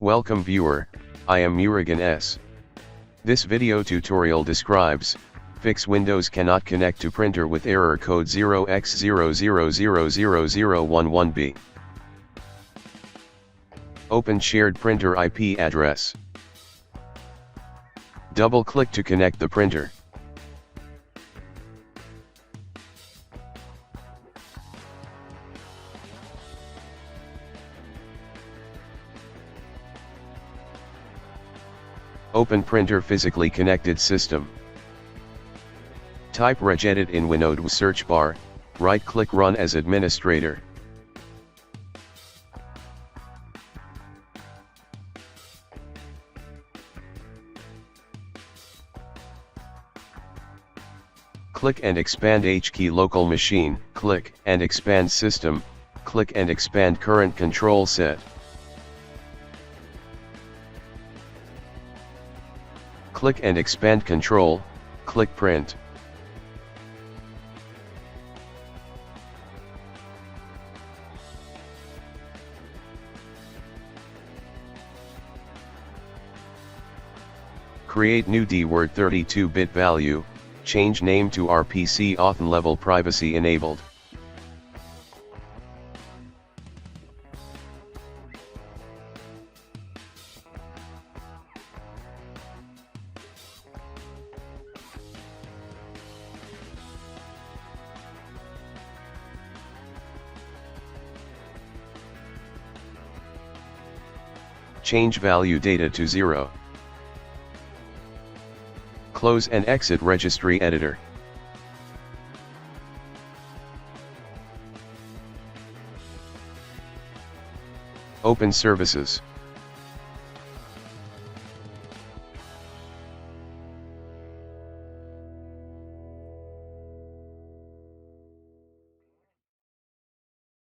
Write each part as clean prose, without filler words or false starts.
Welcome viewer, I am Murugan S. This video tutorial describes, fix Windows cannot connect to printer with error code 0x0000011b. Open shared printer IP address. Double-click to connect the printer. Open printer physically connected system. Type regedit in Windows search bar, right-click Run as administrator. Click and expand HKey local machine, click and expand system, click and expand current control set. Click and expand control, click print. Create new Dword 32-bit value, change name to RPC auth level privacy enabled. Change value data to 0. Close and exit Registry editor. Open services.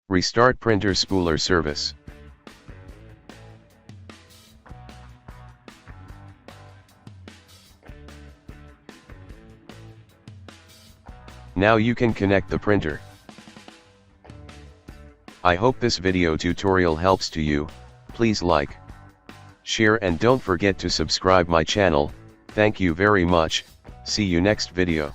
Restart printer Spooler service. Now you can connect the printer. I hope this video tutorial helps to you. Please like, share and don't forget to subscribe my channel. Thank you very much. See you next video.